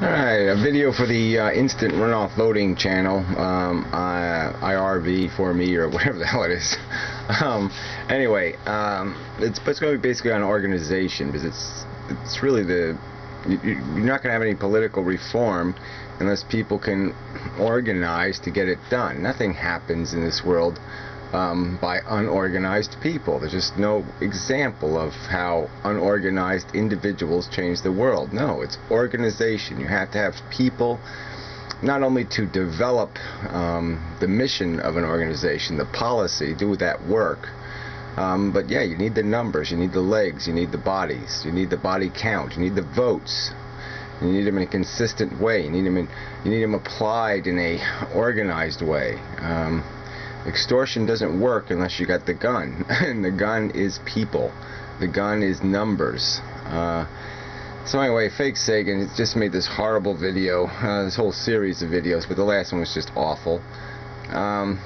Alright, a video for the instant runoff voting channel, IRV for me, or whatever the hell it is. Anyway, it's going to be basically on organization, because it's really you're not going to have any political reform unless people can organize to get it done. Nothing happens in this world by unorganized people. There's just no example of how unorganized individuals change the world. No, it's organization. You have to have people not only to develop the mission of an organization, the policy, do that work, but yeah, you need the numbers, you need the legs, you need the bodies, you need the body count, you need the votes. You need them in a consistent way. You need them applied in a organized way. Extortion doesn't work unless you got the gun, and the gun is people. The gun is numbers. So anyway, Fake Sagan just made this horrible video, this whole series of videos, but the last one was just awful.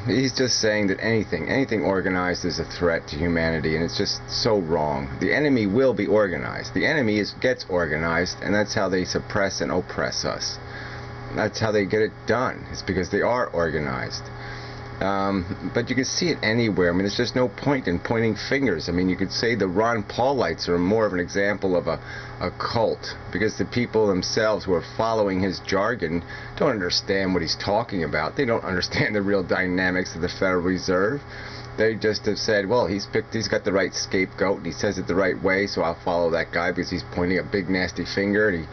He's just saying that anything organized is a threat to humanity, and it's just so wrong. The enemy will be organized. The enemy gets organized, and that's how they suppress and oppress us. That's how they get it done. It's because they are organized. But you can see it anywhere. I mean, there's just no point in pointing fingers. I mean, you could say the Ron Paulites are more of an example of a cult, because the people themselves who are following his jargon don't understand what he's talking about. They don't understand the real dynamics of the Federal Reserve. They just have said, well, he's got the right scapegoat, and he says it the right way, so I'll follow that guy because he's pointing a big nasty finger, and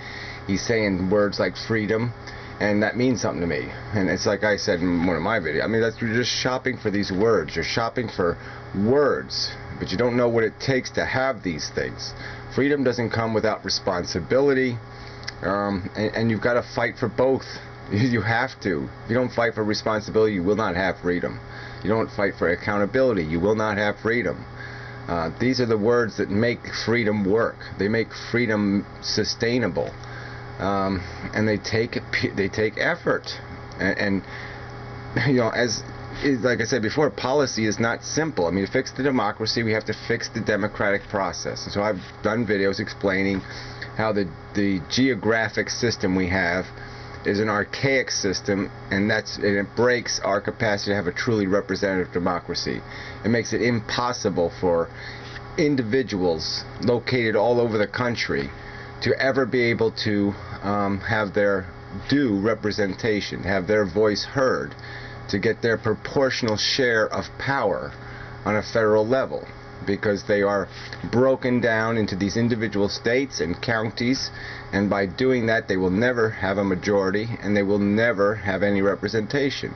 he's saying words like freedom. And that means something to me. And it's like I said in one of my videos, I mean, you're just shopping for these words. You're shopping for words, but you don't know what it takes to have these things. Freedom doesn't come without responsibility, and you've got to fight for both. You have to. If you don't fight for responsibility, you will not have freedom. You don't fight for accountability, you will not have freedom. These are the words that make freedom work. They make freedom sustainable. And they take effort, and you know, like I said before, policy is not simple. I mean, to fix the democracy, we have to fix the democratic process. And so I've done videos explaining how the geographic system we have is an archaic system, and it breaks our capacity to have a truly representative democracy. It makes it impossible for individuals located all over the country to ever be able to have their due representation, have their voice heard, to get their proportional share of power on a federal level, because they are broken down into these individual states and counties, and by doing that they will never have a majority, and they will never have any representation.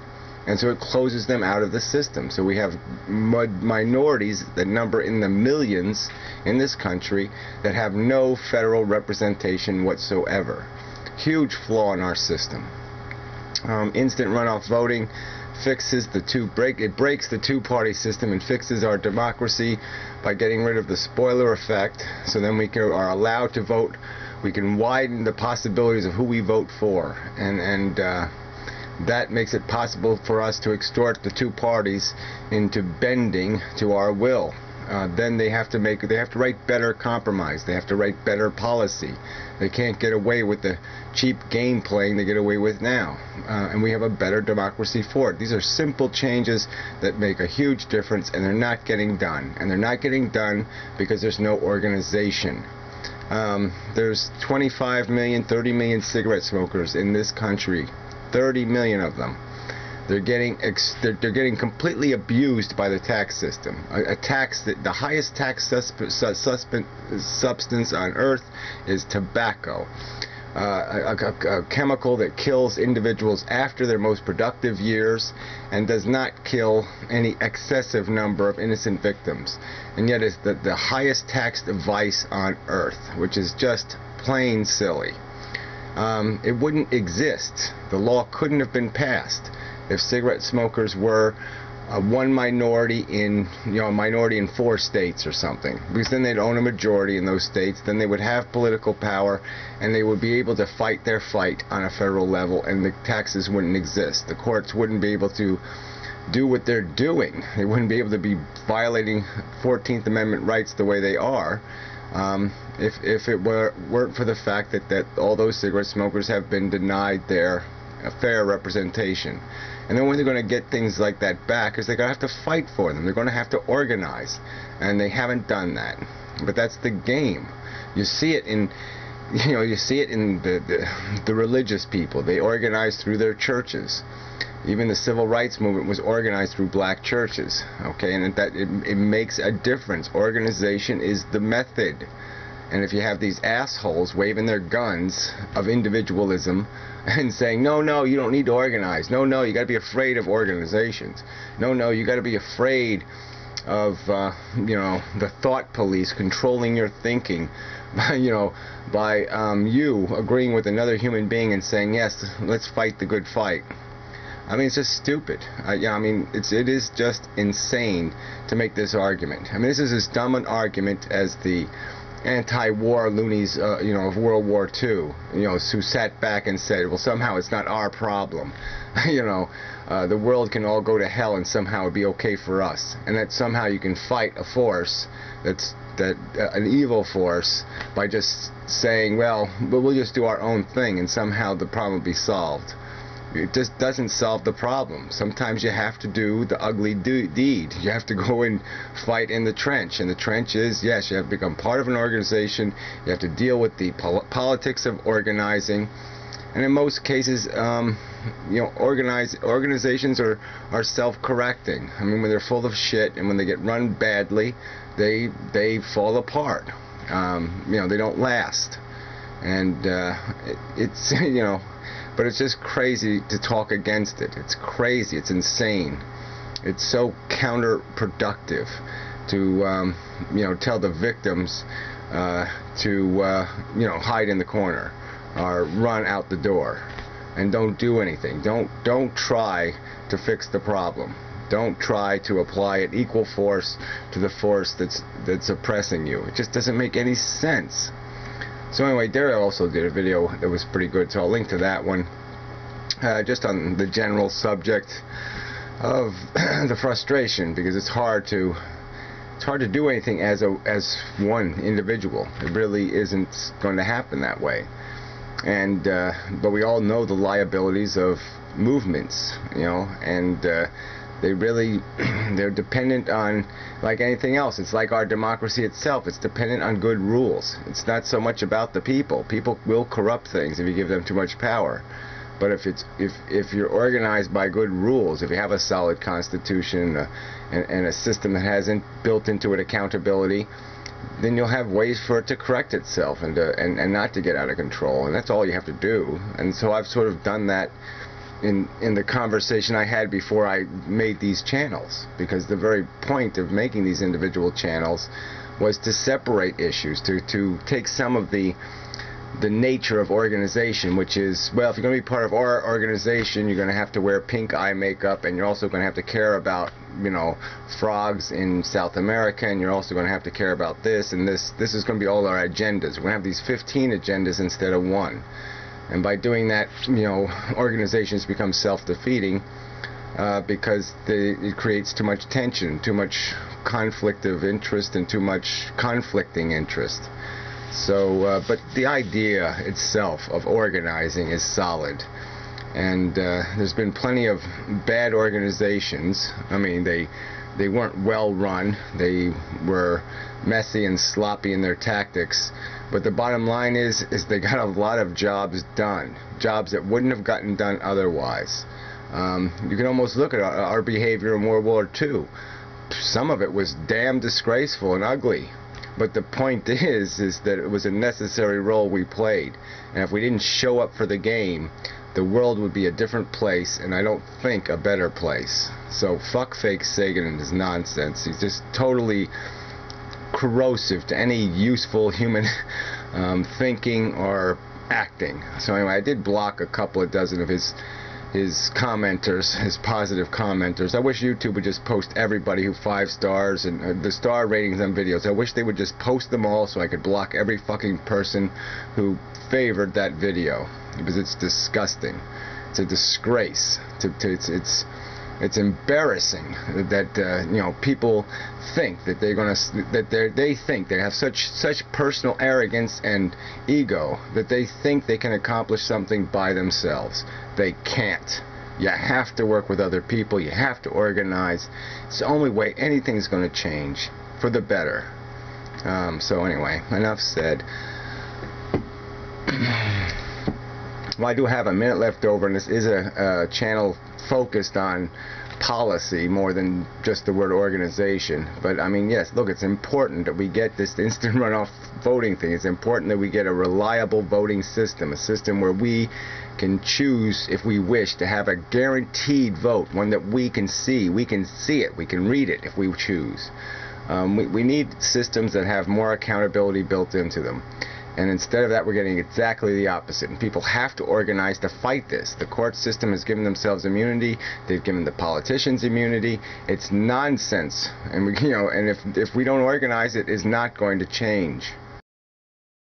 And so it closes them out of the system. So we have minorities that number in the millions in this country that have no federal representation whatsoever. Huge flaw in our system. Instant runoff voting fixes it breaks the two-party system and fixes our democracy by getting rid of the spoiler effect. So then we are allowed to vote. We can widen the possibilities of who we vote for, and that makes it possible for us to extort the two parties into bending to our will. Then they have to write better compromise. They have to write better policy. They can't get away with the cheap game playing they get away with now. And we have a better democracy for it. These are simple changes that make a huge difference, and they're not getting done. And they're not getting done because there's no organization. There's 25 million, 30 million cigarette smokers in this country. 30 million of them. They're getting completely abused by the tax system. A tax that the highest tax substance on earth is tobacco, a chemical that kills individuals after their most productive years and does not kill any excessive number of innocent victims. And yet it's the highest taxed vice on earth, which is just plain silly. It wouldn't exist. The law couldn't have been passed if cigarette smokers were one minority in, a minority in 4 states or something, because then they'd own a majority in those states. Then they would have political power, and they would be able to fight their fight on a federal level, and the taxes wouldn't exist. The courts wouldn't be able to do what they're doing. They wouldn't be able to be violating 14th Amendment rights the way they are. If it weren't for the fact that all those cigarette smokers have been denied their fair representation. And the only way they're going to get things like that back is they're going to have to fight for them. They're going to have to organize, and they haven't done that. But that's the game. You see it in, you see it in the religious people. They organize through their churches. Even the civil rights movement was organized through black churches. Okay, and it makes a difference. Organization is the method. And if you have these assholes waving their guns of individualism and saying, no, you don't need to organize. No, you got to be afraid of organizations. No, you got to be afraid of, the thought police controlling your thinking, by you agreeing with another human being and saying, yes, let's fight the good fight. I mean, it's just stupid. It is just insane to make this argument. I mean, this is as dumb an argument as the anti-war loonies, of World War II, who sat back and said, well, somehow it's not our problem. The world can all go to hell and somehow it'd be okay for us. And that somehow you can fight a force an evil force by just saying, well, we'll just do our own thing and somehow the problem will be solved. It just doesn't solve the problem. Sometimes you have to do the ugly deed. You have to go and fight in the trench. And the trench is, yes, you have to become part of an organization. You have to deal with the politics of organizing. And in most cases, organizations are self-correcting. I mean, when they're full of shit and when they get run badly, they fall apart. They don't last. And it's, but it's just crazy to talk against it. It's crazy. It's insane. It's so counterproductive to, tell the victims to, hide in the corner or run out the door and don't do anything. Don't try to fix the problem. Don't try to apply an equal force to the force that's oppressing you. It just doesn't make any sense. So anyway, Daryl also did a video that was pretty good, so I'll link to that one. Just on the general subject of the frustration, because it's hard to do anything as one individual. It really isn't going to happen that way. And but we all know the liabilities of movements, and they're dependent on, like anything else. It's like our democracy itself. It's dependent on good rules. It's not so much about the people. People will corrupt things if you give them too much power. But if you're organized by good rules, if you have a solid constitution and a system that has built into it accountability, then you'll have ways for it to correct itself and not to get out of control. And that's all you have to do. And so I've sort of done that in the conversation I had before I made these channels, because the very point of making these individual channels was to separate issues, to take some of the nature of organization, which is, well, if you're going to be part of our organization, you're going to have to wear pink eye makeup, and you're also going to have to care about, frogs in South America, and you're also going to have to care about this, and this is going to be all our agendas. We're going to have these 15 agendas instead of one. And by doing that, organizations become self-defeating because it creates too much tension, too much conflict of interest, and too much conflicting interest. So, but the idea itself of organizing is solid. And there's been plenty of bad organizations. I mean, they weren't well run. They were messy and sloppy in their tactics. But the bottom line is they got a lot of jobs done, jobs that wouldn't have gotten done otherwise. You can almost look at our behavior in World War II. Some of it was damn disgraceful and ugly. But the point is that it was a necessary role we played. And if we didn't show up for the game, the world would be a different place, and I don't think a better place. So fuck fake Sagan and his nonsense. He's just totally corrosive to any useful human thinking or acting. So anyway, I did block a couple of dozen of his commenters, his positive commenters. I wish YouTube would just post everybody who 5 stars and the star ratings on videos. I wish they would just post them all so I could block every fucking person who favored that video, because it's disgusting. It's a disgrace. It's embarrassing that you know, people think that they think they have such personal arrogance and ego that they think they can accomplish something by themselves. They can't. You have to work with other people. You have to organize. It's the only way anything's going to change for the better. So anyway, enough said. Well, I do have a minute left over, and this is a channel focused on policy more than just the word organization. But I mean, yes, look, it's important that we get this instant runoff voting thing. It's important that we get a reliable voting system, a system where we can choose, if we wish, to have a guaranteed vote, one that we can see. We can see it, we can read it if we choose. We need systems that have more accountability built into them. And instead of that, we're getting exactly the opposite. And people have to organize to fight this. The court system has given themselves immunity. They've given the politicians immunity. It's nonsense. And we, you know, and if we don't organize, it is not going to change.